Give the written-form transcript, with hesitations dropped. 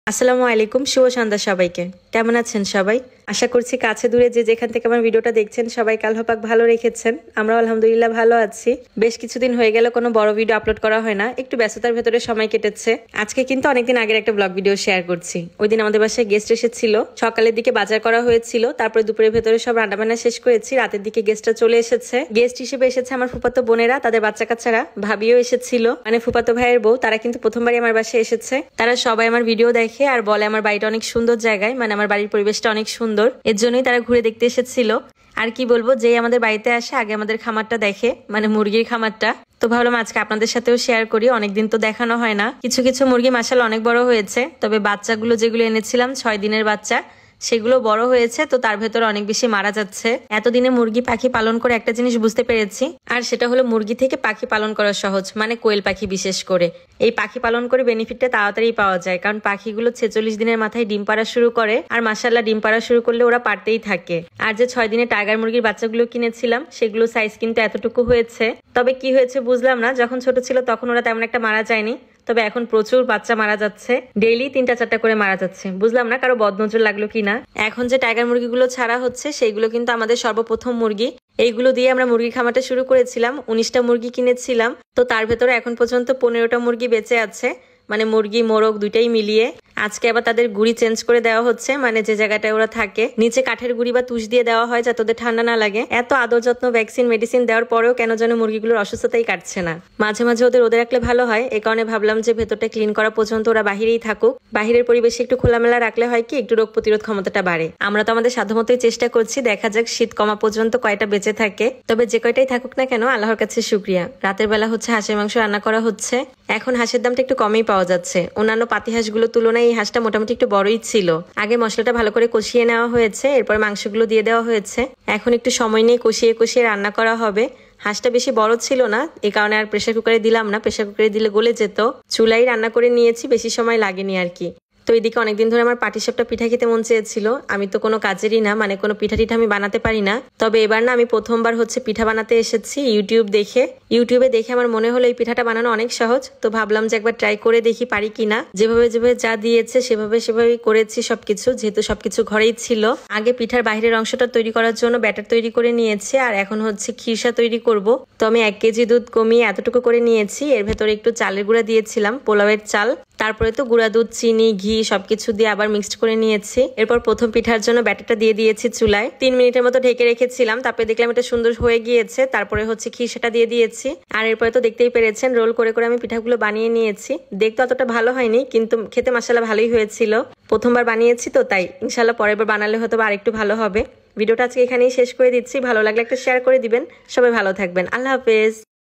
আসসালামু আলাইকুম, শুভ সন্ধ্যা সবাইকে। কেমন আছেন সবাই? আশা করছি কাছে দূরে যে যেখান থেকে আমার ভিডিওটা দেখছেন সবাই আল্লাহ পাক ভালো রেখেছেন। আমরা আলহামদুলিল্লাহ ভালো আছি। বেশ কিছুদিন হয়ে গেল কোনো বড় ভিডিও আপলোড করা হয় না, একটু ব্যস্ততার ভেতরে সময় কেটেছে। আজকে কিন্তু অনেকদিন আগের একটা ব্লগ ভিডিও শেয়ার করছি। ওই দিন আমাদের বাসায় গেস্ট এসেছিল, সকালের দিকে বাজার করা হয়েছিল, তারপরে দুপুরের ভেতরে সব রান্নাবান্না শেষ করেছি, রাতের দিকে গেস্টরা চলে এসেছে। গেস্ট হিসেবে এসেছে আমার ফুফাতো বোনেরা, তাদের বাচ্চা কাচ্চারা, ভাবিও এসেছিল, মানে ফুফাতো ভাইয়ের বউ। তারা কিন্তু প্রথমবারই আমার বাসায় এসেছে। তারা সবাই আমার ভিডিও দেখে আর বলে আমার বাড়িটা অনেক সুন্দর জায়গায়, মানে আমার বাড়ির পরিবেশটা অনেক সুন্দর, এর জন্যই তারা ঘুরে দেখতে এসেছিল। আর কি বলবো, যে আমাদের বাড়িতে আসে আগে আমাদের খামারটা দেখে, মানে মুরগির খামারটা। তো ভাবলাম আজকে আপনাদের সাথেও শেয়ার করি, অনেকদিন তো দেখানো হয় না। কিছু কিছু মুরগি মাশাআল্লাহ অনেক বড় হয়েছে, তবে বাচ্চাগুলো যেগুলো এনেছিলাম 6 দিনের বাচ্চা, সেগুলো বড় হয়েছে, তো তার ভেতরে অনেক বেশি মারা যাচ্ছে। এতদিনে মুরগি পাখি পালন করে একটা জিনিস বুঝতে পেরেছি, আর সেটা হলো মুরগি থেকে পাখি পালন করা সহজ, মানে কোয়েল পাখি বিশেষ করে। এই পাখি পালন করে বেনিফিটটা তাড়াতাড়ি পাওয়া যায়, কারণ পাখিগুলো 46 দিনের মাথায় ডিম পাড়া শুরু করে, আর মাশাআল্লাহ ডিম পাড়া শুরু করলে ওরা পারতেই থাকে। আর যে 6 দিনে টাইগার মুরগির বাচ্চাগুলো কিনেছিলাম, সেগুলো সাইজ কিন্তু এতটুকু হয়েছে। তবে কি হয়েছে বুঝলাম না, যখন ছোট ছিল তখন ওরা তেমন একটা মারা যায়নি, তবে এখন প্রচুর বাচ্চা মারা যাচ্ছে, ডেইলি 3টা 4টা করে মারা যাচ্ছে। বুঝলাম না কারো বদনজর লাগলো কিনা। এখন যে টাইগার মুরগিগুলো ছাড়া হচ্ছে, সেইগুলো কিন্তু আমাদের সর্বপ্রথম মুরগি। এইগুলো দিয়ে আমরা মুরগির খামারটা শুরু করেছিলাম। 19টা মুরগি কিনেছিলাম, তো তার ভেতরে এখন পর্যন্ত 15টা মুরগি বেঁচে আছে, মানে মুরগি মোরগ দুইটাই মিলিয়ে। আজকে আবার তাদের গুড়ি চেঞ্জ করে দেওয়া হচ্ছে, মানে যে জায়গাটায় ওরা থাকে নিচে কাঠের গুড়ি বা তুষ দিয়ে দেওয়া হয় যাতে ওদের ঠান্ডা না লাগে। এত আদর যত্ন, ভ্যাকসিন মেডিসিন দেওয়ার পরেও কেন যেন মুরগিগুলোর অসুস্থতাই কাটছে না। মাঝে মাঝে ওদের রাখলে ভালো হয়, এই কারণে ভাবলাম যে ভেতরটা ক্লিন করা পর্যন্ত ওরা বাহিরেই থাকুক। বাহিরের পরিবেশে একটু খোলামেলা রাখলে হয় কি, একটু রোগ প্রতিরোধ ক্ষমতাটা বাড়ে। আমরা তো আমাদের সাধ্যমতোই চেষ্টা করছি, দেখা যাক শীত কমা পর্যন্ত কয়টা বেঁচে থাকে। তবে যে কয়টাই থাকুক না কেন, আল্লাহর কাছে শুকরিয়া। রাতের বেলা হচ্ছে হাঁসের মাংস রান্না করা হচ্ছে। এখন হাঁসের দামটা একটু কমই পাওয়া যাচ্ছে, অন্যান্য পাতি হাঁসগুলোর তুলনায় এই হাঁসটা মোটামুটি একটু বড়ই ছিল। আগে মশলাটা ভালো করে কষিয়ে নেওয়া হয়েছে, এরপর মাংসগুলো দিয়ে দেওয়া হয়েছে। এখন একটু সময় নিয়ে কষিয়ে কষিয়ে রান্না করা হবে। হাঁসটা বেশি বড় ছিল না, এই কারণে আর প্রেসার কুকারে দিলাম না, প্রেসার কুকারে দিলে গলে যেত। চুলাই রান্না করে নিয়েছি, বেশি সময় লাগেনি আর কি। তো এদিকে অনেকদিন ধরে আমার পাটিসাপটা পিঠা খেতে মন চেয়েছিল। আমি তো কোনো কাজেরই না, মানে কোনো পিঠা টিঠা আমি বানাতে পারি না। তবে এবার না, আমি প্রথমবার হচ্ছে পিঠা বানাতে এসেছি ইউটিউবে দেখে আমার মনে হলো এই পিঠাটা বানানো অনেক সহজ। তো ভাবলাম যে একবার ট্রাই করে দেখি পারি কিনা। যেভাবে যা দিয়েছে সেভাবেই করেছি সবকিছু, যেহেতু সবকিছু ঘরেই ছিল। আগে পিঠার বাইরের অংশটা তৈরি করার জন্য ব্যাটার তৈরি করে নিয়েছি, আর এখন হচ্ছে খিরসা তৈরি করব। তো আমি 1 কেজি দুধ কমিয়ে এতটুকু করে নিয়েছি। এর ভেতরে একটু চালের গুঁড়া দিয়েছিলাম, পোলাওয়ের চাল, তারপরে তো গুঁড়া দুধ, চিনি, ঘি সবকিছু দিয়ে আবার মিক্সড করে নিয়েছি। এরপর প্রথম পিঠার জন্য ব্যাটারটা দিয়ে দিয়েছি চুলায়। 3 মিনিটের মতো ঢেকে রেখেছিলাম, তারপরে দেখলাম এটা সুন্দর হয়ে গিয়েছে। তারপরে হচ্ছে খিরসাটা দিয়ে দিয়েছি, আর এরপরে তো দেখতেই পেরেছেন রোল করে করে আমি পিঠাগুলো বানিয়ে নিয়েছি। দেখতে অতটা ভালো হয়নি, কিন্তু খেতে মাশাআল্লাহ ভালোই হয়েছিল। প্রথমবার বানিয়েছি তো তাই, ইনশাআল্লাহ পরের বার বানালে হয়তো আরেকটু ভালো হবে। ভিডিওটা আজকে এখানেই শেষ করে দিচ্ছি। ভালো লাগলে একটা শেয়ার করে দিবেন। সবাই ভালো থাকবেন। আল্লাহ হাফেজ।